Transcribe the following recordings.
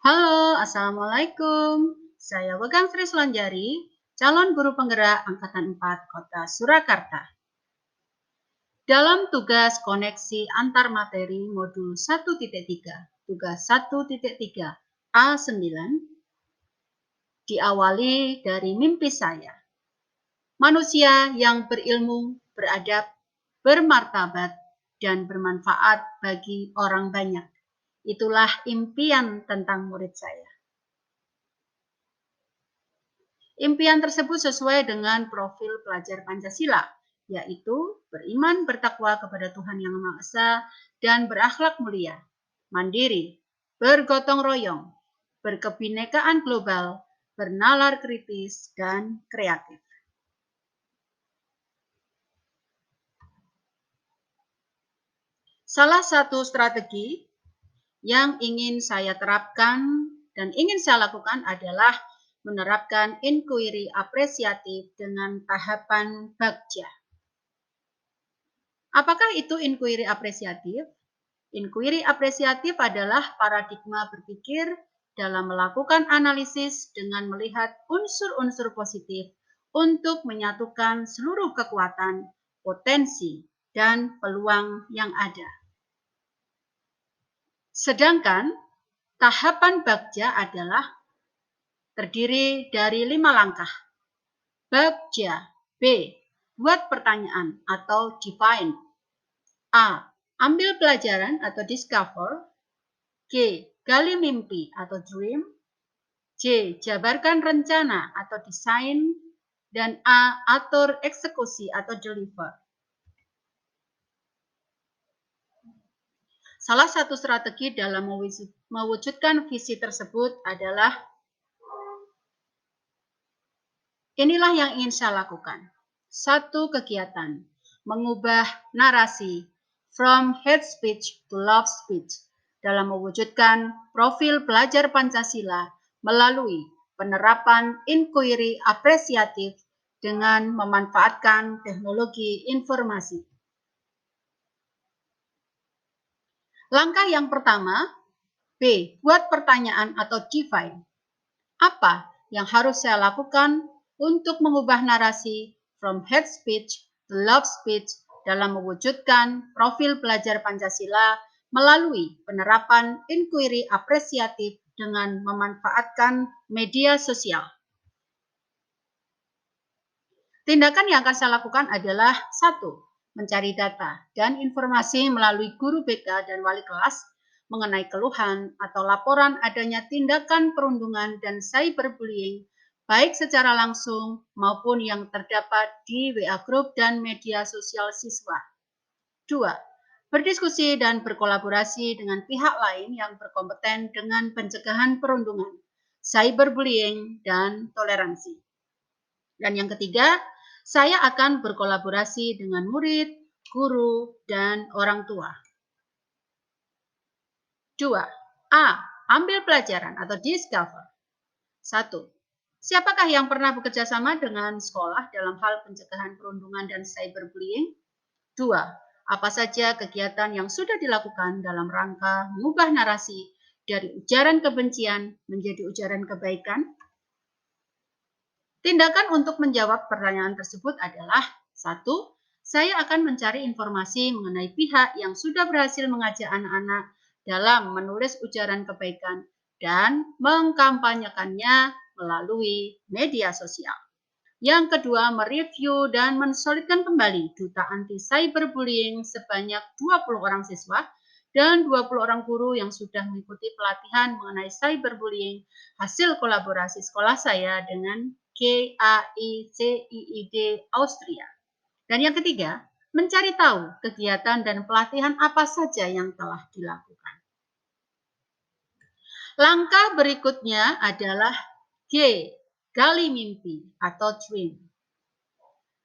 Halo, Assalamualaikum. Saya Wegang Sri Sulanjari, calon guru penggerak Angkatan 4 Kota Surakarta. Dalam tugas koneksi antar materi modul 1.3, tugas 1.3 A9, diawali dari mimpi saya. Manusia yang berilmu, beradab, bermartabat, dan bermanfaat bagi orang banyak. Itulah impian tentang murid saya. Impian tersebut sesuai dengan profil pelajar Pancasila, yaitu beriman bertakwa kepada Tuhan Yang Maha Esa dan berakhlak mulia, mandiri, bergotong royong, berkebinekaan global, bernalar kritis, dan kreatif. Salah satu strategi yang ingin saya terapkan dan ingin saya lakukan adalah menerapkan inquiry apresiatif dengan tahapan bagja. Apakah itu inquiry apresiatif? Inquiry apresiatif adalah paradigma berpikir dalam melakukan analisis dengan melihat unsur-unsur positif untuk menyatukan seluruh kekuatan, potensi, dan peluang yang ada. Sedangkan tahapan bagja adalah terdiri dari 5 langkah. Bagja B. Buat pertanyaan atau define. A. Ambil pelajaran atau discover. G. Gali mimpi atau dream. C. Jabarkan rencana atau design. Dan A. Atur eksekusi atau deliver. Salah satu strategi dalam mewujudkan visi tersebut adalah inilah yang ingin saya lakukan. 1. Kegiatan. Mengubah narasi from hate speech to love speech dalam mewujudkan profil pelajar Pancasila melalui penerapan inquiry apresiatif dengan memanfaatkan teknologi informasi. Langkah yang pertama, B. Buat pertanyaan atau define. Apa yang harus saya lakukan untuk mengubah narasi from hate speech to love speech dalam mewujudkan profil pelajar Pancasila melalui penerapan inquiry apresiatif dengan memanfaatkan media sosial. Tindakan yang akan saya lakukan adalah 1. Mencari data dan informasi melalui guru BK dan wali kelas mengenai keluhan atau laporan adanya tindakan perundungan dan cyberbullying baik secara langsung maupun yang terdapat di WA Group dan media sosial siswa. 2. Berdiskusi dan berkolaborasi dengan pihak lain yang berkompeten dengan pencegahan perundungan, cyberbullying, dan toleransi. Dan yang ketiga, saya akan berkolaborasi dengan murid, guru, dan orang tua. 2. A. Ambil pelajaran atau discover. 1. Siapakah yang pernah bekerja sama dengan sekolah dalam hal pencegahan perundungan dan cyberbullying? 2. Apa saja kegiatan yang sudah dilakukan dalam rangka mengubah narasi dari ujaran kebencian menjadi ujaran kebaikan? Tindakan untuk menjawab pertanyaan tersebut adalah 1. Saya akan mencari informasi mengenai pihak yang sudah berhasil mengajak anak-anak dalam menulis ujaran kebaikan dan mengkampanyekannya melalui media sosial. Yang kedua, mereview dan mensolidkan kembali duta anti cyberbullying sebanyak 20 orang siswa dan 20 orang guru yang sudah mengikuti pelatihan mengenai cyberbullying hasil kolaborasi sekolah saya dengan KAICIID Austria. Dan yang ketiga, mencari tahu kegiatan dan pelatihan apa saja yang telah dilakukan. Langkah berikutnya adalah G. Gali mimpi atau dream.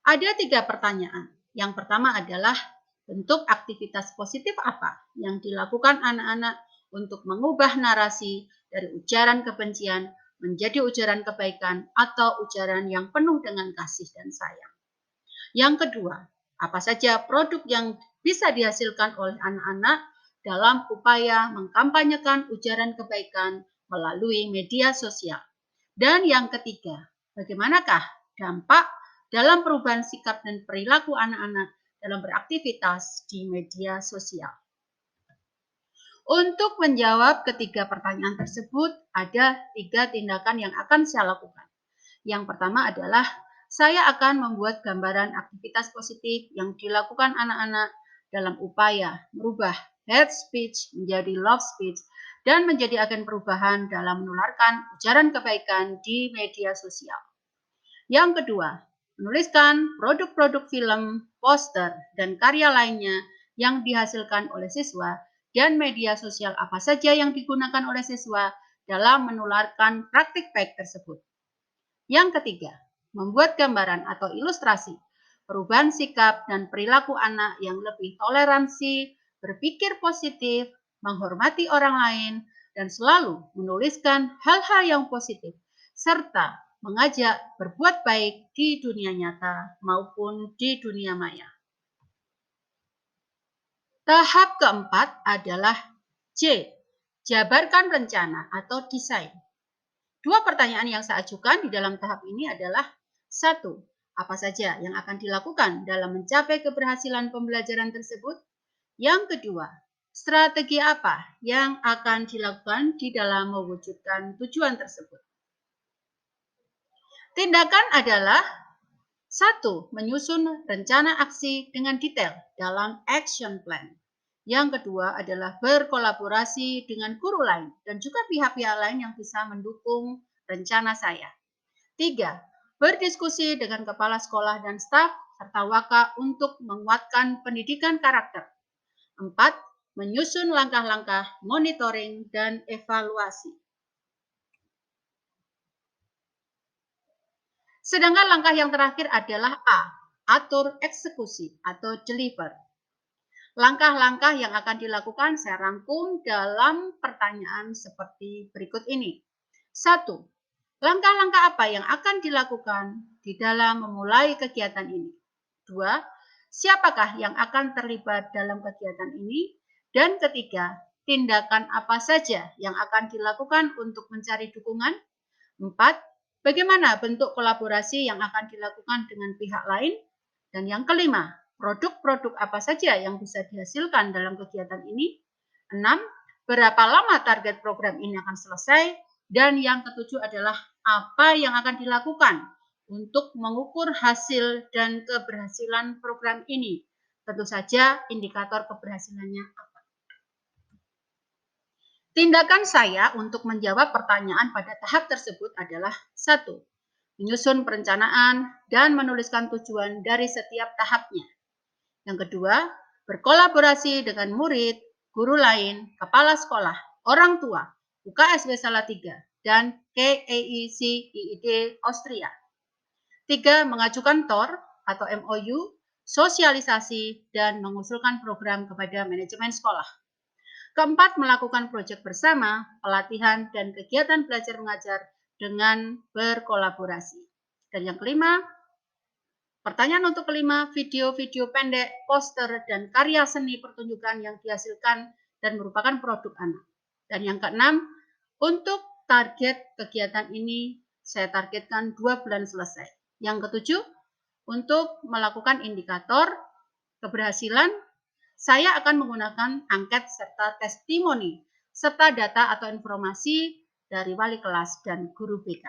Ada 3 pertanyaan. Yang pertama adalah bentuk aktivitas positif apa yang dilakukan anak-anak untuk mengubah narasi dari ujaran kebencian menjadi ujaran kebaikan atau ujaran yang penuh dengan kasih dan sayang. Yang kedua, apa saja produk yang bisa dihasilkan oleh anak-anak dalam upaya mengkampanyekan ujaran kebaikan melalui media sosial. Dan yang ketiga, bagaimanakah dampak dalam perubahan sikap dan perilaku anak-anak dalam beraktivitas di media sosial? Untuk menjawab ketiga pertanyaan tersebut, ada 3 tindakan yang akan saya lakukan. Yang pertama adalah saya akan membuat gambaran aktivitas positif yang dilakukan anak-anak dalam upaya merubah hate speech menjadi love speech dan menjadi agen perubahan dalam menularkan ujaran kebaikan di media sosial. Yang kedua, menuliskan produk-produk film, poster, dan karya lainnya yang dihasilkan oleh siswa dan media sosial apa saja yang digunakan oleh siswa dalam menularkan praktik baik tersebut. Yang ketiga, membuat gambaran atau ilustrasi perubahan sikap dan perilaku anak yang lebih toleransi, berpikir positif, menghormati orang lain, dan selalu menuliskan hal-hal yang positif, serta mengajak berbuat baik di dunia nyata maupun di dunia maya. Tahap keempat adalah J, jabarkan rencana atau desain. 2 pertanyaan yang saya ajukan di dalam tahap ini adalah 1. Apa saja yang akan dilakukan dalam mencapai keberhasilan pembelajaran tersebut? Yang kedua, strategi apa yang akan dilakukan di dalam mewujudkan tujuan tersebut? Tindakan adalah 1. Menyusun rencana aksi dengan detail dalam action plan. Yang kedua adalah berkolaborasi dengan guru lain dan juga pihak-pihak lain yang bisa mendukung rencana saya. 3. Berdiskusi dengan kepala sekolah dan staf serta waka untuk menguatkan pendidikan karakter. 4. Menyusun langkah-langkah monitoring dan evaluasi. Sedangkan langkah yang terakhir adalah A, atur eksekusi atau deliver. Langkah-langkah yang akan dilakukan saya rangkum dalam pertanyaan seperti berikut ini. 1. Langkah-langkah apa yang akan dilakukan di dalam memulai kegiatan ini? 2. Siapakah yang akan terlibat dalam kegiatan ini? Dan ketiga, tindakan apa saja yang akan dilakukan untuk mencari dukungan? 4. Bagaimana bentuk kolaborasi yang akan dilakukan dengan pihak lain? Dan yang kelima, produk-produk apa saja yang bisa dihasilkan dalam kegiatan ini? 6. Berapa lama target program ini akan selesai? Dan yang ketujuh adalah apa yang akan dilakukan untuk mengukur hasil dan keberhasilan program ini. Tentu saja indikator keberhasilannya apa. Tindakan saya untuk menjawab pertanyaan pada tahap tersebut adalah 1. Menyusun perencanaan dan menuliskan tujuan dari setiap tahapnya. Yang kedua, berkolaborasi dengan murid, guru lain, kepala sekolah, orang tua, UKSW Salatiga, dan KEICIID Austria. 3. Mengajukan TOR atau MOU, sosialisasi, dan mengusulkan program kepada manajemen sekolah. Keempat, melakukan proyek bersama, pelatihan, dan kegiatan belajar mengajar dengan berkolaborasi. Dan yang kelima, pertanyaan untuk kelima, video-video pendek, poster, dan karya seni pertunjukan yang dihasilkan dan merupakan produk anak. Dan yang keenam, untuk target kegiatan ini saya targetkan 2 bulan selesai. Yang ketujuh, untuk melakukan indikator keberhasilan, saya akan menggunakan angket serta testimoni, serta data atau informasi dari wali kelas dan guru BK.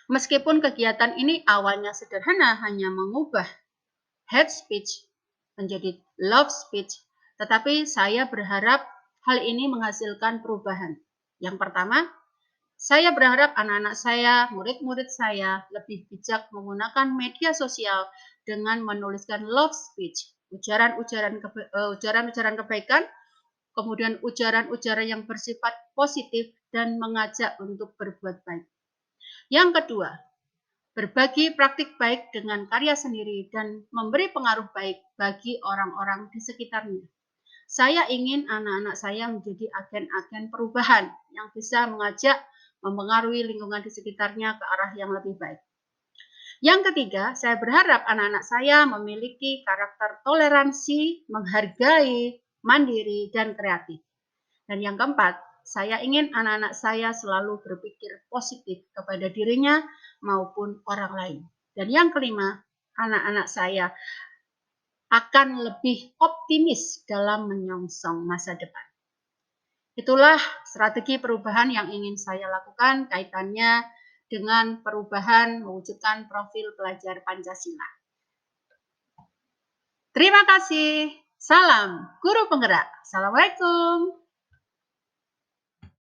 Meskipun kegiatan ini awalnya sederhana, hanya mengubah hate speech menjadi love speech, tetapi saya berharap hal ini menghasilkan perubahan. Yang pertama, saya berharap anak-anak saya, murid-murid saya lebih bijak menggunakan media sosial dengan menuliskan love speech, ujaran-ujaran kebaikan, kemudian ujaran-ujaran yang bersifat positif dan mengajak untuk berbuat baik. Yang kedua, berbagi praktik baik dengan karya sendiri dan memberi pengaruh baik bagi orang-orang di sekitarnya. Saya ingin anak-anak saya menjadi agen-agen perubahan yang bisa mengajak mempengaruhi lingkungan di sekitarnya ke arah yang lebih baik. Yang ketiga, saya berharap anak-anak saya memiliki karakter toleransi, menghargai, mandiri, dan kreatif. Dan yang keempat, saya ingin anak-anak saya selalu berpikir positif kepada dirinya maupun orang lain. Dan yang kelima, anak-anak saya akan lebih optimis dalam menyongsong masa depan. Itulah strategi perubahan yang ingin saya lakukan kaitannya dengan perubahan mewujudkan profil pelajar Pancasila. Terima kasih. Salam Guru Penggerak. Assalamualaikum.